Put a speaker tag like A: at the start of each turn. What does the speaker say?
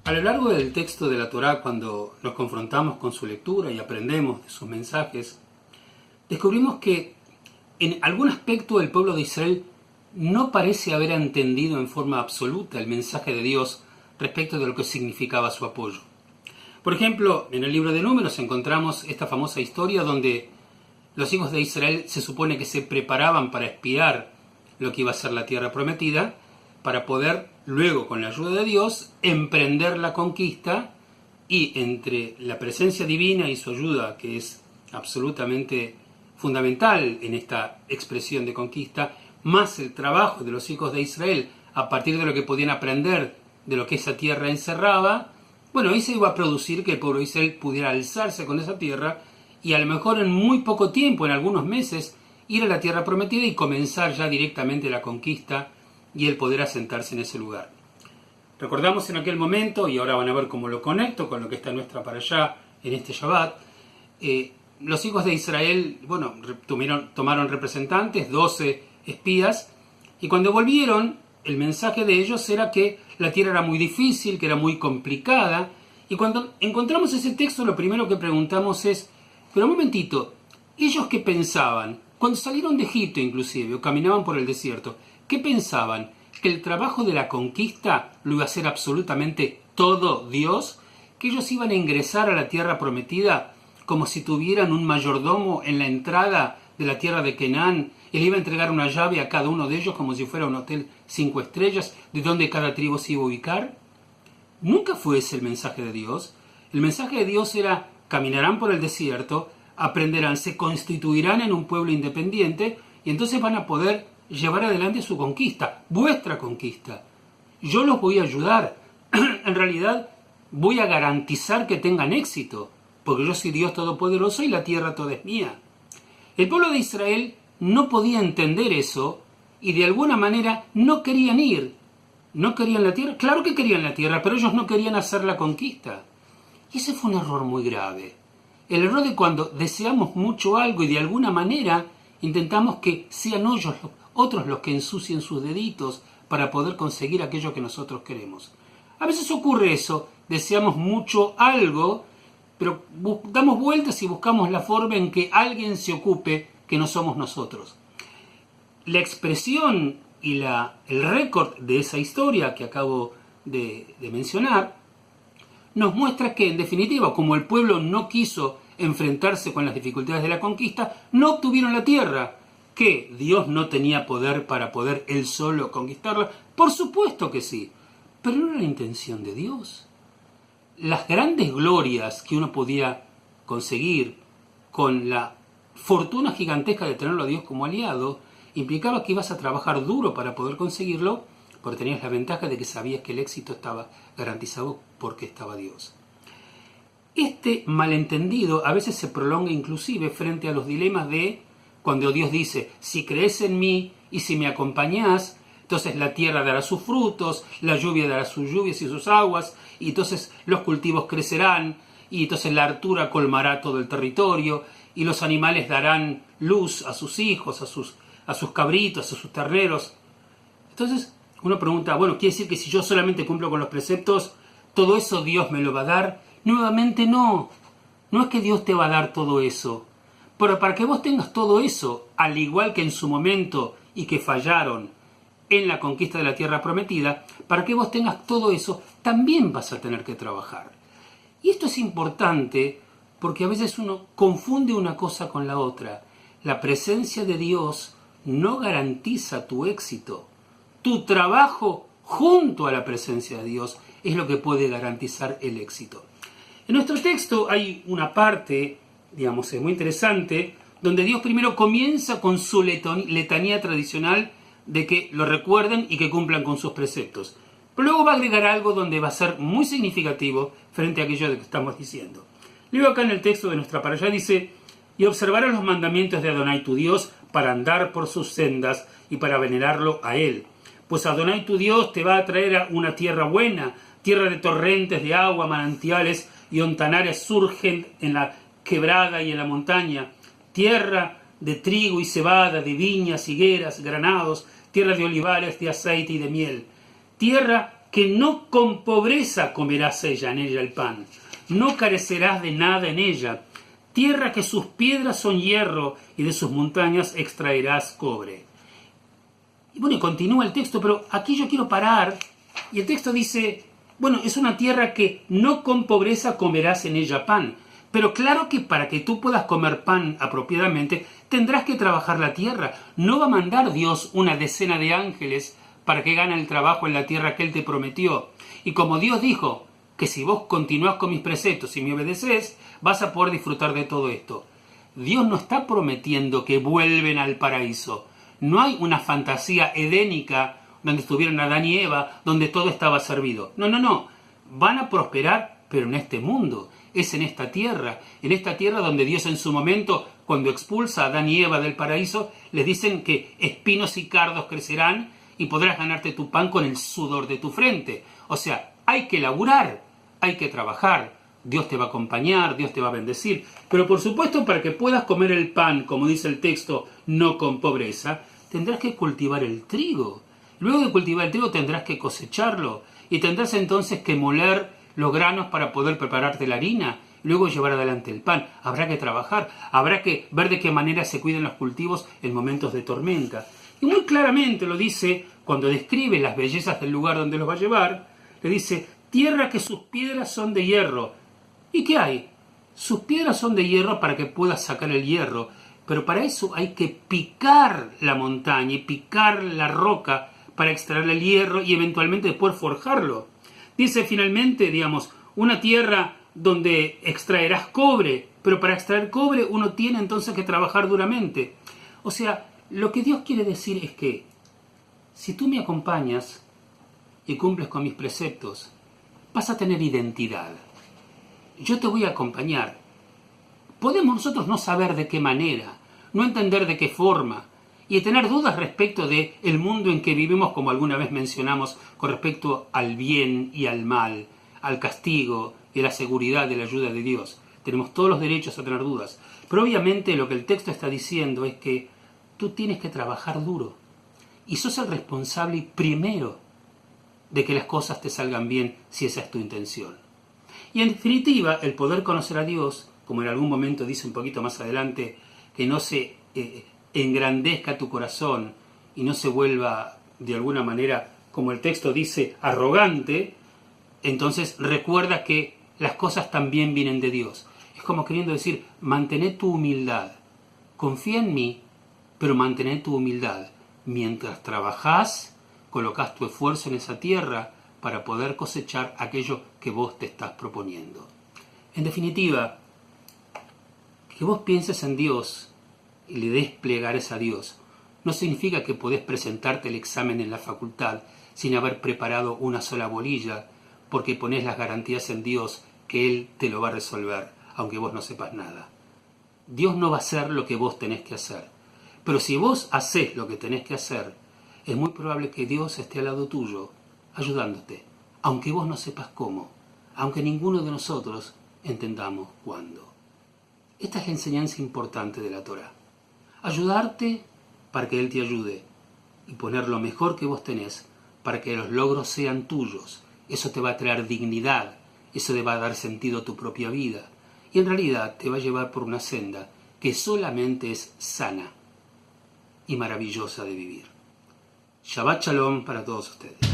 A: A lo largo del texto de la Torá, cuando nos confrontamos con su lectura y aprendemos de sus mensajes, descubrimos que en algún aspecto el pueblo de Israel no parece haber entendido en forma absoluta el mensaje de Dios respecto de lo que significaba su apoyo. Por ejemplo, en el libro de Números encontramos esta famosa historia donde los hijos de Israel se supone que se preparaban para espiar lo que iba a ser la tierra prometida, para poder luego, con la ayuda de Dios, emprender la conquista, y entre la presencia divina y su ayuda, que es absolutamente fundamental en esta expresión de conquista, más el trabajo de los hijos de Israel a partir de lo que podían aprender de lo que esa tierra encerraba, bueno, ahí se iba a producir que el pueblo de Israel pudiera alzarse con esa tierra y a lo mejor en muy poco tiempo, en algunos meses, ir a la tierra prometida y comenzar ya directamente la conquista y el poder asentarse en ese lugar. Recordamos en aquel momento, y ahora van a ver cómo lo conecto con lo que está en nuestra parashá en este Shabbat, los hijos de Israel, bueno, tomaron representantes, 12 espías, y cuando volvieron, el mensaje de ellos era que la tierra era muy difícil, que era muy complicada, y cuando encontramos ese texto, lo primero que preguntamos es, pero un momentito, ¿ellos qué pensaban? Cuando salieron de Egipto inclusive, o caminaban por el desierto, ¿qué pensaban? ¿Que el trabajo de la conquista lo iba a hacer absolutamente todo Dios? ¿Que ellos iban a ingresar a la tierra prometida como si tuvieran un mayordomo en la entrada de la tierra de Canaán y le iba a entregar una llave a cada uno de ellos como si fuera un hotel 5 estrellas de donde cada tribu se iba a ubicar? Nunca fue ese el mensaje de Dios. El mensaje de Dios era: caminarán por el desierto, aprenderán, se constituirán en un pueblo independiente y entonces van a poder llevar adelante su conquista, vuestra conquista. Yo los voy a ayudar. En realidad voy a garantizar que tengan éxito, porque yo soy Dios Todopoderoso y la tierra toda es mía. El pueblo de Israel no podía entender eso y de alguna manera no querían ir. No querían la tierra, claro que querían la tierra, pero ellos no querían hacer la conquista. Y ese fue un error muy grave. El error de cuando deseamos mucho algo y de alguna manera intentamos que sean otros los que ensucien sus deditos para poder conseguir aquello que nosotros queremos. A veces ocurre eso, deseamos mucho algo, pero damos vueltas y buscamos la forma en que alguien se ocupe que no somos nosotros. La expresión y el récord de esa historia que acabo de mencionar nos muestra que, en definitiva, como el pueblo no quiso enfrentarse con las dificultades de la conquista, no obtuvieron la tierra. ¿Que Dios no tenía poder para poder él solo conquistarla? Por supuesto que sí, pero no era la intención de Dios. Las grandes glorias que uno podía conseguir con la fortuna gigantesca de tenerlo a Dios como aliado implicaba que ibas a trabajar duro para poder conseguirlo, porque tenías la ventaja de que sabías que el éxito estaba garantizado porque estaba Dios. Este malentendido a veces se prolonga inclusive frente a los dilemas de cuando Dios dice: si crees en mí y si me acompañás, entonces la tierra dará sus frutos, la lluvia dará sus lluvias y sus aguas, y entonces los cultivos crecerán, y entonces la hartura colmará todo el territorio, y los animales darán luz a sus hijos, a sus cabritos, a sus terneros. Entonces uno pregunta, bueno, ¿quiere decir que si yo solamente cumplo con los preceptos, todo eso Dios me lo va a dar? Nuevamente no. No es que Dios te va a dar todo eso. Pero para que vos tengas todo eso, al igual que en su momento y que fallaron en la conquista de la tierra prometida, para que vos tengas todo eso, también vas a tener que trabajar. Y esto es importante porque a veces uno confunde una cosa con la otra. La presencia de Dios no garantiza tu éxito. Tu trabajo junto a la presencia de Dios es lo que puede garantizar el éxito. En nuestro texto hay una parte, digamos, es muy interesante, donde Dios primero comienza con su letanía tradicional de que lo recuerden y que cumplan con sus preceptos. Pero luego va a agregar algo donde va a ser muy significativo frente a aquello de que estamos diciendo. Luego acá en el texto de nuestra parashá dice: y observarás los mandamientos de Adonai tu Dios para andar por sus sendas y para venerarlo a él. Pues Adonai tu Dios te va a traer a una tierra buena, tierra de torrentes de agua, manantiales y ontanares surgen en la quebrada y en la montaña, tierra de trigo y cebada, de viñas, higueras, granados, tierra de olivares, de aceite y de miel, tierra que no con pobreza comerás en ella el pan, no carecerás de nada en ella, tierra que sus piedras son hierro y de sus montañas extraerás cobre. Y bueno, y continúa el texto, pero aquí yo quiero parar, y el texto dice, bueno, es una tierra que no con pobreza comerás en ella pan, pero claro que para que tú puedas comer pan apropiadamente, tendrás que trabajar la tierra. No va a mandar Dios una decena de ángeles para que gane el trabajo en la tierra que Él te prometió. Y como Dios dijo que si vos continuás con mis preceptos y me obedeces, vas a poder disfrutar de todo esto. Dios no está prometiendo que vuelven al paraíso. No hay una fantasía edénica donde estuvieron Adán y Eva, donde todo estaba servido. No. Van a prosperar, pero en este mundo. Es en esta tierra donde Dios en su momento, cuando expulsa a Adán y Eva del paraíso, les dicen que espinos y cardos crecerán y podrás ganarte tu pan con el sudor de tu frente. O sea, hay que laburar, hay que trabajar. Dios te va a acompañar, Dios te va a bendecir. Pero por supuesto, para que puedas comer el pan, como dice el texto, no con pobreza, tendrás que cultivar el trigo. Luego de cultivar el trigo tendrás que cosecharlo y tendrás entonces que moler los granos para poder prepararte la harina, luego llevar adelante el pan. Habrá que trabajar, habrá que ver de qué manera se cuidan los cultivos en momentos de tormenta. Y muy claramente lo dice cuando describe las bellezas del lugar donde los va a llevar. Le dice, tierra que sus piedras son de hierro. ¿Y qué hay? Sus piedras son de hierro para que puedas sacar el hierro, pero para eso hay que picar la montaña y picar la roca para extraer el hierro y eventualmente poder forjarlo. Dice finalmente, una tierra donde extraerás cobre, pero para extraer cobre uno tiene entonces que trabajar duramente. O sea, lo que Dios quiere decir es que si tú me acompañas y cumples con mis preceptos, vas a tener identidad. Yo te voy a acompañar. Podemos nosotros no saber de qué manera, no entender de qué forma, y tener dudas respecto de el mundo en que vivimos, como alguna vez mencionamos, con respecto al bien y al mal, al castigo y a la seguridad de la ayuda de Dios. Tenemos todos los derechos a tener dudas. Pero obviamente lo que el texto está diciendo es que tú tienes que trabajar duro. Y sos el responsable primero de que las cosas te salgan bien si esa es tu intención. Y en definitiva, el poder conocer a Dios, como en algún momento dice un poquito más adelante, que no se engrandezca tu corazón y no se vuelva de alguna manera, como el texto dice, arrogante, entonces recuerda que las cosas también vienen de Dios. Es como queriendo decir, mantén tu humildad, confía en mí, pero mantén tu humildad. Mientras trabajás, colocás tu esfuerzo en esa tierra para poder cosechar aquello que vos te estás proponiendo. En definitiva, que vos pienses en Dios y le des plegares a Dios no significa que podés presentarte el examen en la facultad sin haber preparado una sola bolilla, porque ponés las garantías en Dios que Él te lo va a resolver, aunque vos no sepas nada. Dios no va a hacer lo que vos tenés que hacer, pero si vos hacés lo que tenés que hacer, es muy probable que Dios esté al lado tuyo, ayudándote, aunque vos no sepas cómo, aunque ninguno de nosotros entendamos cuándo. Esta es la enseñanza importante de la Torá. Ayudarte para que Él te ayude y poner lo mejor que vos tenés para que los logros sean tuyos. Eso te va a traer dignidad, eso te va a dar sentido a tu propia vida y en realidad te va a llevar por una senda que solamente es sana y maravillosa de vivir. Shabbat Shalom para todos ustedes.